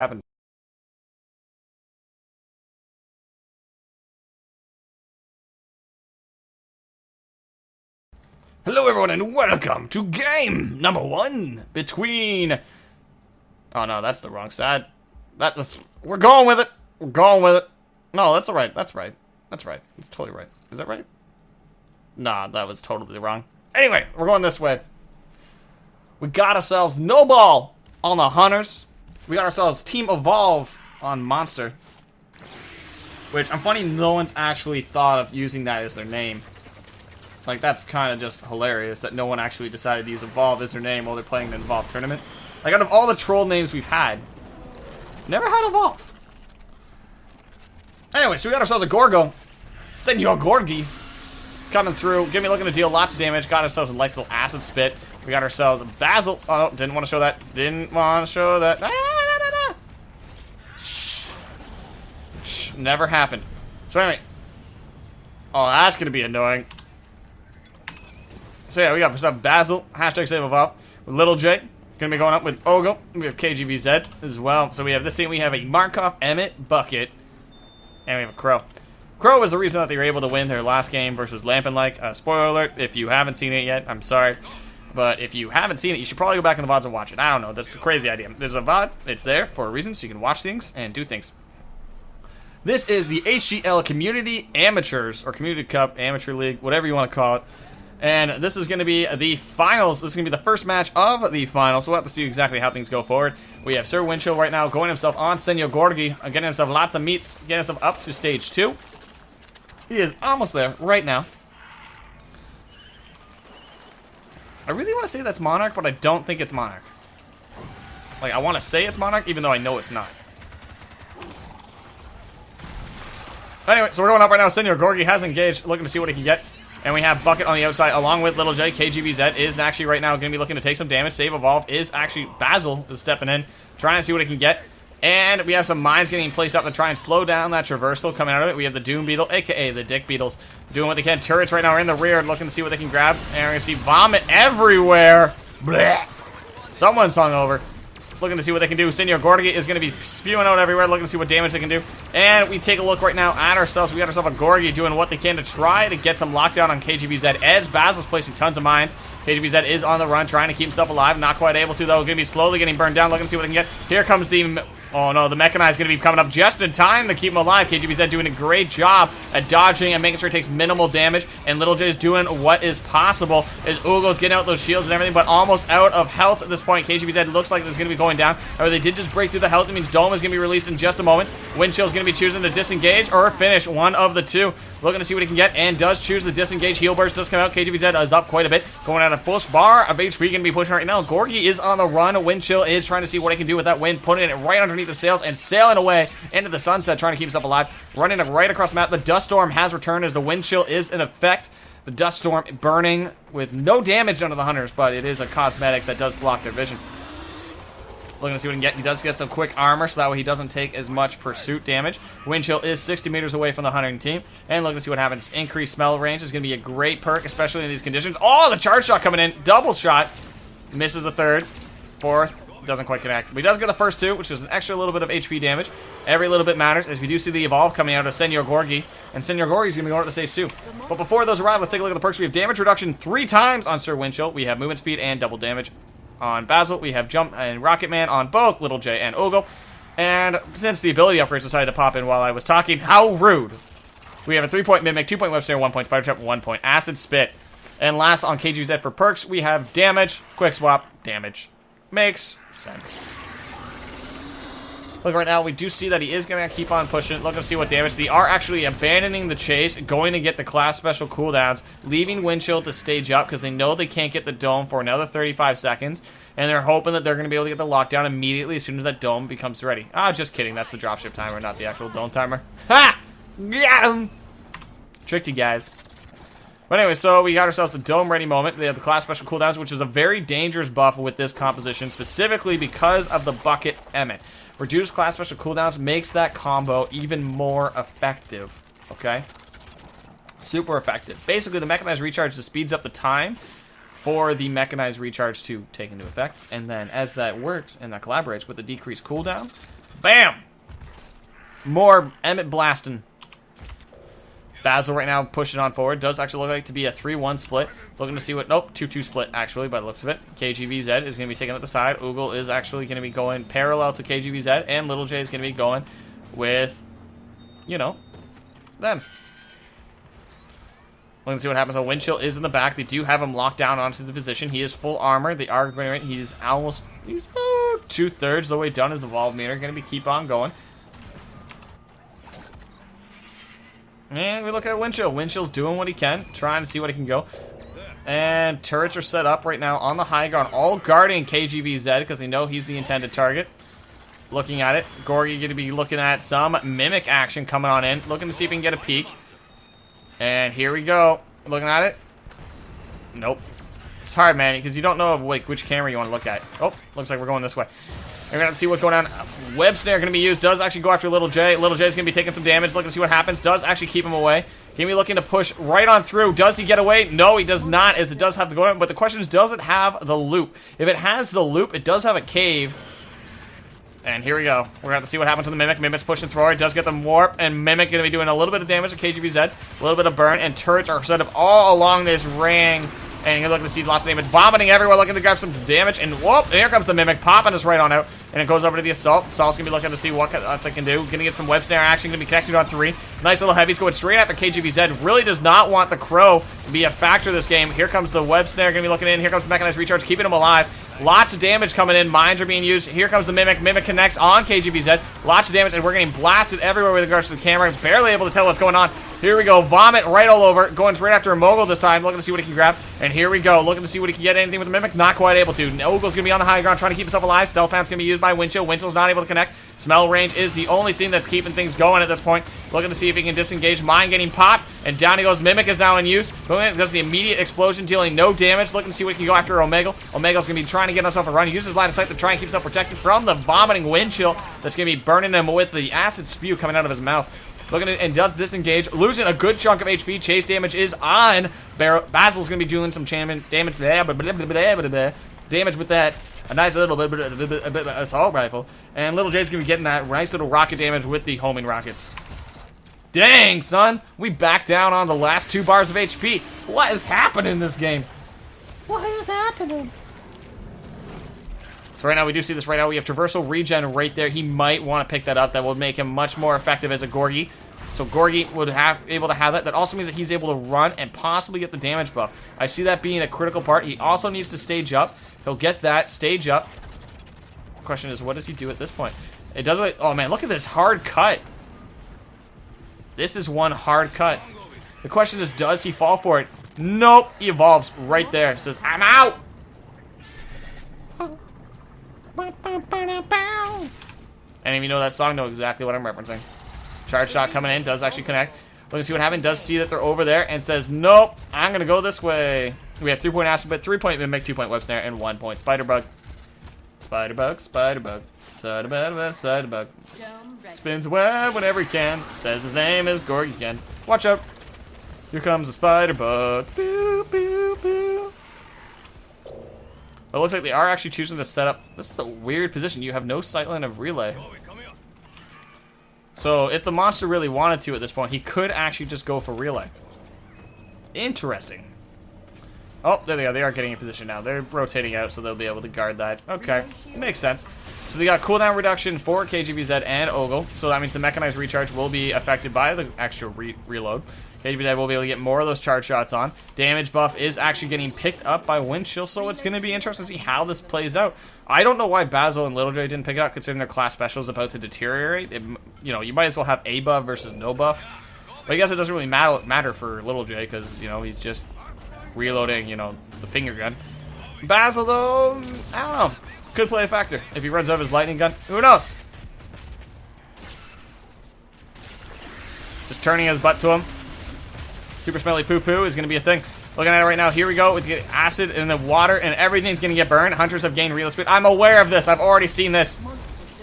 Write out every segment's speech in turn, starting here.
Happened. Hello everyone and welcome to game number 1 between... Oh no, that's the wrong side. We're going with it. We're going with it. No, that's alright. That's right. That's right. It's totally right. Is that right? Nah, that was totally wrong. Anyway, we're going this way. We got ourselves No Ball on the Hunters. We got ourselves Team Evolve on Monster. Which, I'm funny, no one's actually thought of using that as their name. Like, that's kind of just hilarious that no one actually decided to use Evolve as their name while they're playing the Evolve tournament. Like, out of all the troll names we've had, never had Evolve. Anyway, so we got ourselves a Gorgo. Senor Gorgi. Coming through, looking to deal lots of damage. Got ourselves a nice little acid spit. We got ourselves a Basil. Oh, no, didn't want to show that. Didn't want to show that. Shh. Shh. Never happened. So anyway. Oh, that's going to be annoying. So yeah, we got ourselves Basil. Hashtag save Evolve. With Little J. Going to be going up with Ogle. We have KGVZ as well. So we have this team. We have a Markov, Emmett, Bucket. And we have a Crow. Crow was the reason that they were able to win their last game versus Lampin-Like. Spoiler alert, if you haven't seen it yet, I'm sorry. But if you haven't seen it, you should probably go back in the VODs and watch it. I don't know, that's a crazy idea. There's a VOD, it's there for a reason, so you can watch things and do things. This is the HGL Community Amateurs, or Community Cup, Amateur League, whatever you want to call it. And this is going to be the finals. This is going to be the first match of the finals, so we'll have to see exactly how things go forward. We have Sir Winchill right now going himself on Senor Gorgi, getting himself lots of meats, getting himself up to stage 2. He is almost there right now. I really want to say that's Monarch, but I don't think it's Monarch. Like, I want to say it's Monarch, even though I know it's not. Anyway, so we're going up right now. Senor Gorgi has engaged, looking to see what he can get. And we have Bucket on the outside, along with Little J. KGVZ is actually right now going to be looking to take some damage. Save Evolve is actually... Basil is stepping in, trying to see what he can get. And we have some mines getting placed up to try and slow down that traversal coming out of it. We have the Doom Beetle, a.k.a. the Dick Beetles, doing what they can. Turrets right now are in the rear, looking to see what they can grab. And we're going to see vomit everywhere. Blech. Someone's hung over. Looking to see what they can do. Senor Gorgi is going to be spewing out everywhere, looking to see what damage they can do. And we take a look right now at ourselves. We got ourselves a Gorgi doing what they can to try to get some lockdown on KGVZ as Basil's placing tons of mines. KGVZ is on the run, trying to keep himself alive. Not quite able to, though. Going to be slowly getting burned down, looking to see what they can get. Here comes the... Oh no, the Mechanized is going to be coming up just in time to keep him alive. KGVZ doing a great job at dodging and making sure it takes minimal damage. And Little J is doing what is possible. As Ugo's getting out those shields and everything, but almost out of health at this point. KGVZ looks like it's going to be going down. However, they did just break through the health. That means Dome is going to be released in just a moment. Windchill is going to be choosing to disengage or finish, one of the two. Looking to see what he can get and does choose the disengage. Heal burst does come out. KGVZ is up quite a bit. Going at a full bar of HP. Going to be pushing right now. Gorgi is on the run. Windchill is trying to see what he can do with that wind. Putting it right underneath the sails and sailing away into the sunset. Trying to keep himself alive. Running it right across the map. The dust storm has returned as the Windchill is in effect. The dust storm burning with no damage done to the hunters, but it is a cosmetic that does block their vision. Looking to see what he can get. He does get some quick armor, so that way he doesn't take as much pursuit damage. Windchill is 60 meters away from the hunting team. And looking to see what happens. Increased smell range is going to be a great perk, especially in these conditions. Oh, the charge shot coming in. Double shot. Misses the third. Fourth. Doesn't quite connect. But he does get the first two, which is an extra little bit of HP damage. Every little bit matters, as we do see the Evolve coming out of Senor Gorgi. And Senor Gorgi is going to be going up to stage 2. But before those arrive, let's take a look at the perks. We have damage reduction 3 times on Sir Windchill. We have movement speed and double damage on Basil. We have Jump and Rocket Man on both Little J and Ogle. And since the ability upgrades decided to pop in while I was talking, how rude. We have a 3-point Mimic, 2-point Web Snare, 1-point Spider Trap, 1-point Acid Spit. And last on KGZ for perks, we have Damage, Quick Swap, Damage. Makes sense. Look, right now, we do see that he is going to keep on pushing. Looking to see what damage. They are actually abandoning the chase, going to get the class special cooldowns, leaving Windchill to stage up because they know they can't get the dome for another 35 seconds. And they're hoping that they're going to be able to get the lockdown immediately as soon as that dome becomes ready. Ah, just kidding. That's the dropship timer, not the actual dome timer. Ha! Got him! Tricked you guys. But anyway, so we got ourselves a dome ready moment. They have the class special cooldowns, which is a very dangerous buff with this composition, specifically because of the Bucket Emmett. Reduced class special cooldowns makes that combo even more effective. Okay? Super effective. Basically, the mechanized recharge just speeds up the time for the mechanized recharge to take into effect. And then as that works and that collaborates with the decreased cooldown, Bam! More Emmett blasting. Basil right now pushing on forward. Does actually look like to be a 3-1 split. Looking to see what... Nope, 2-2 split, actually, by the looks of it. KGVZ is going to be taking at the side. Oogle is actually going to be going parallel to KGVZ. And Little J is going to be going with, you know, them. Looking to see what happens. So Windchill is in the back. They do have him locked down onto the position. He is full armor. They are going to... He's almost... He's 2/3 the way done his evolve meter. Going to be keep on going. And we look at Windchill. Windchill's doing what he can, trying to see what he can go. And turrets are set up right now on the high ground, all guarding KGVZ because they know he's the intended target. Looking at it, Gorgie going to be looking at some Mimic action coming on in, looking to see if he can get a peek. And here we go. Looking at it. Nope. It's hard, man, because you don't know like which camera you want to look at. Oh, looks like we're going this way. We're going to see what's going on. Web snare going to be used. Does actually go after Little J. Little J is going to be taking some damage. Looking to see what happens. Does actually keep him away. Going to be looking to push right on through. Does he get away? No, he does not, as it does have to go in. But the question is, does it have the loop? If it has the loop, it does have a cave. And here we go. We're going to have to see what happens to the Mimic. Mimic's pushing through. It does get them warp. And Mimic going to be doing a little bit of damage to KGVZ. A little bit of burn. And turrets are set up all along this ring. And you're looking to see lots of damage. Vomiting everywhere, looking to grab some damage. And whoop, here comes the Mimic, popping us right on out. And it goes over to the Assault. Assault's going to be looking to see what they can do. Going to get some web snare action. Going to be connected on 3. Nice little heavies going straight after KGVZ. Really does not want the Crow to be a factor this game. Here comes the web snare. Going to be looking in. Here comes the mechanized recharge, keeping him alive. Lots of damage coming in. Mines are being used. Here comes the Mimic. Mimic connects on KGVZ. Lots of damage, and we're getting blasted everywhere with regards to the camera. Barely able to tell what's going on. Here we go. Vomit right all over. Going straight after a Mogul this time. Looking to see what he can grab. And here we go. Looking to see what he can get. Anything with the Mimic. Not quite able to. Ogle's going to be on the high ground trying to keep himself alive. Stealth Pan's going to be used by Windchill. Windchill's not able to connect. Smell range is the only thing that's keeping things going at this point. Looking to see if he can disengage. Mine getting popped. And down he goes. Mimic is now in use. Going in, does the immediate explosion, dealing no damage. Looking to see what he can go after Omegle. Omega's going to be trying to get himself a run. He uses line of sight to try and keep himself protected from the vomiting Windchill that's going to be burning him with the acid spew coming out of his mouth. Looking at it and does disengage, losing a good chunk of HP. Chase damage is on. Basil's going to be doing some damage with that. A nice little bit assault rifle. And Little J's going to be getting that nice little rocket damage with the homing rockets. Dang, son. We back down on the last 2 bars of HP. What is happening in this game? What is happening? So right now, we do see this right now. We have Traversal Regen right there. He might want to pick that up. That will make him much more effective as a Gorgie. So Gorgie would able to have that. That also means that he's able to run and possibly get the damage buff. I see that being a critical part. He also needs to stage up. He'll get that, stage up. The question is, what does he do at this point? It doesn't... Oh, man, look at this hard cut. This is one hard cut. The question is, does he fall for it? Nope. He evolves right there. Says, I'm out. Any of you know that song know exactly what I'm referencing. Charge shot coming in, does actually connect. Looking to see what happened, does see that they're over there, and says, nope, I'm going to go this way. We have 3-point Acid Bit, 3-point Mimic, 2-point Web Snare, and 1-point Spider Bug. Spider Bug, Spider Bug, Spider Bug, Spider Bug. Spins a web whenever he can, says his name is Gorgie. Watch out. Here comes the Spider Bug. Boo, boo, boo. It looks like they are actually choosing to set up... This is a weird position. You have no sightline of relay. So if the monster really wanted to at this point, he could actually just go for relay. Interesting. Oh, there they are. They are getting in position now. They're rotating out, so they'll be able to guard that. Okay, it makes sense. So they got cooldown reduction for KGVZ and Ogle. So that means the mechanized recharge will be affected by the extra reload. KGVZ will be able to get more of those charge shots on. Damage buff is actually getting picked up by Windchill, so it's going to be interesting to see how this plays out. I don't know why Basil and Little J didn't pick it up, considering their class special is about to deteriorate. You know, you might as well have a buff versus no buff. But I guess it doesn't really matter for Little J, because, you know, he's just reloading, you know, the finger gun. Basil, though, I don't know. Could play a factor. If he runs out of his lightning gun, who knows? Just turning his butt to him. Super smelly poo-poo is going to be a thing. Looking at it right now, here we go with the acid and the water, and everything's going to get burned. Hunters have gained reload speed. I'm aware of this. I've already seen this.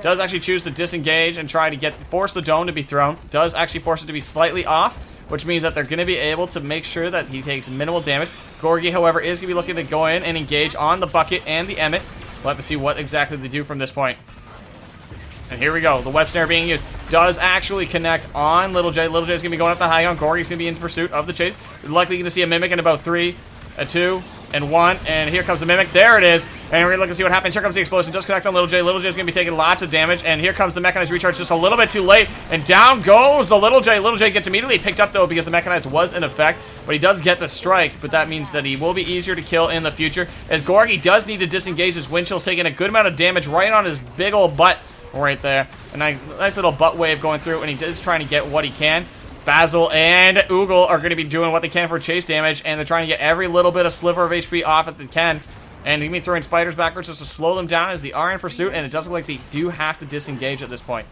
Does actually choose to disengage and try to force the dome to be thrown. Does actually force it to be slightly off, which means that they're going to be able to make sure that he takes minimal damage. Gorgie, however, is going to be looking to go in and engage on the bucket and the Emmet. We'll have to see what exactly they do from this point. And here we go. The web snare being used does actually connect on Little J. Little J's going to be going up the high ground. Gorgy's going to be in pursuit of the chase. We're likely going to see a Mimic in about 3, a 2, and 1. And here comes the Mimic. There it is. And we're going to look and see what happens. Here comes the explosion. Does connect on Little J. Little J's going to be taking lots of damage. And here comes the mechanized recharge just a little bit too late. And down goes the Little J. Little J gets immediately picked up, though, because the mechanized was in effect. But he does get the strike. But that means that he will be easier to kill in the future, as Gorgy does need to disengage. His wind chill's taking a good amount of damage right on his big old butt right there. A nice little butt wave going through, and he is trying to get what he can. Basil and Oogle are going to be doing what they can for chase damage, and they're trying to get every little bit of sliver of HP off if they can. And he's going to be throwing spiders backwards just to slow them down as they are in pursuit, and it does look like they do have to disengage at this point.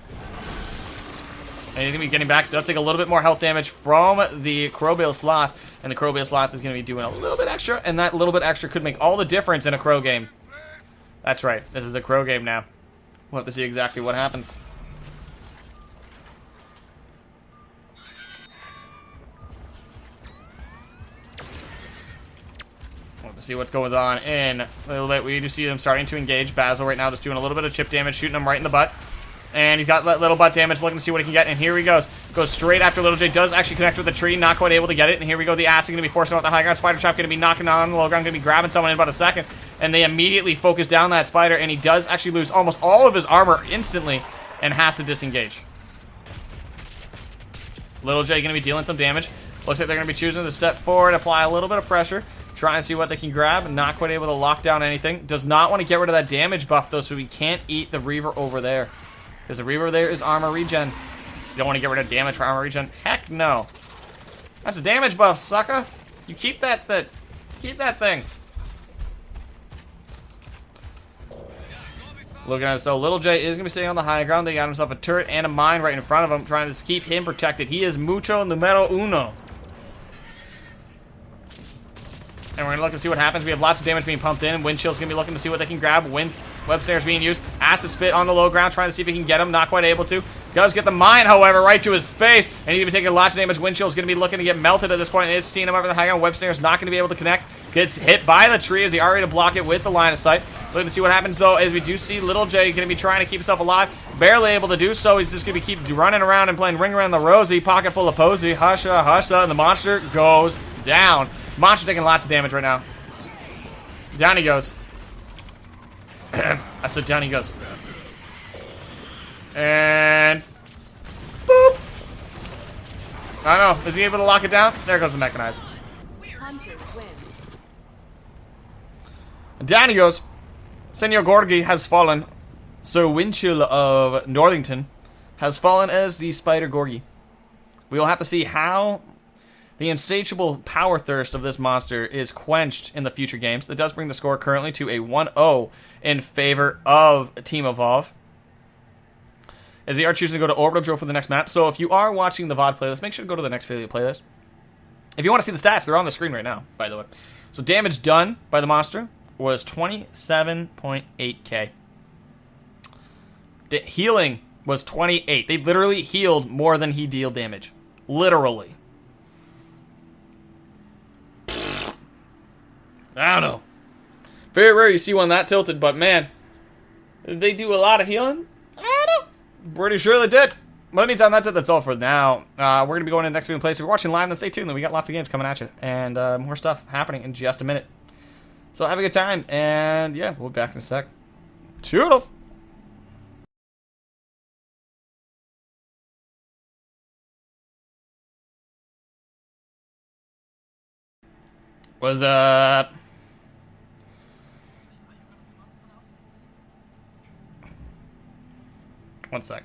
And he's going to be getting back. Does take a little bit more health damage from the Crowbale Sloth, and the Crowbale Sloth is going to be doing a little bit extra, and that little bit extra could make all the difference in a Crow game. That's right. This is the Crow game now. We'll have to see exactly what happens. We'll have to see what's going on in a little bit. We do see them starting to engage. Basil right now just doing a little bit of chip damage, shooting him right in the butt. And he's got little butt damage, looking to see what he can get. And here he goes. Goes straight after Little J. Does actually connect with the tree. Not quite able to get it. And here we go. The ass is going to be forcing out the high ground. Spider Trap going to be knocking on the low ground. Going to be grabbing someone in about a second. And they immediately focus down that spider. And he does actually lose almost all of his armor instantly. And has to disengage. Little J going to be dealing some damage. Looks like they're going to be choosing to step forward. Apply a little bit of pressure. Trying to see what they can grab. Not quite able to lock down anything. Does not want to get rid of that damage buff, though. So he can't eat the Reaver over there. Because the Reaver there is armor regen. You don't want to get rid of damage for armor regen? Heck no. That's a damage buff, sucker. You keep that thing. Looking at it, so Little J is going to be staying on the high ground. They got himself a turret and a mine right in front of him, trying to keep him protected. He is mucho numero uno. And we're going to look and see what happens. We have lots of damage being pumped in. Wind Chill's going to be looking to see what they can grab. Web snares being used. Acid Spit on the low ground, trying to see if he can get him. Not quite able to. Does get the mine, however, right to his face. And he's going to be taking lots of damage. Wind Chill's going to be looking to get melted at this point. And is seeing him over the high ground. Web snare's not going to be able to connect. Gets hit by the tree as they are ready to block it with the line of sight. Looking to see what happens, though, as we do see Little J going to be trying to keep himself alive. Barely able to do so. He's just going to keep running around and playing Ring Around the Rosie. Pocket full of Posey. Husha, husha. And the monster goes down. Monster taking lots of damage right now. Down he goes. I said down he goes. And boop. I don't know. Is he able to lock it down? There goes the mechanized. Down he goes. Senor Gorgy has fallen. Sir Windchill of Northington has fallen as the Spider Gorgy. We will have to see how the insatiable power thirst of this monster is quenched in the future games. That does bring the score currently to a 1-0 in favor of Team Evolve, as they are choosing to go to Orbital Drill for the next map. So if you are watching the VOD playlist, make sure to go to the next affiliate playlist. If you want to see the stats, they're on the screen right now, by the way. So damage done by the monster was 27.8k. Healing was 28. They literally healed more than he dealt damage. Literally. I don't know. Very rare you see one that tilted, but man, did they do a lot of healing? I don't know. Pretty sure they did. But in the meantime, that's it. That's all for now. We're going to be going to the next video place. If you're watching live, then stay tuned. We got lots of games coming at you. And more stuff happening in just a minute. So have a good time. And yeah, we'll be back in a sec. Toodles! What's up? One sec.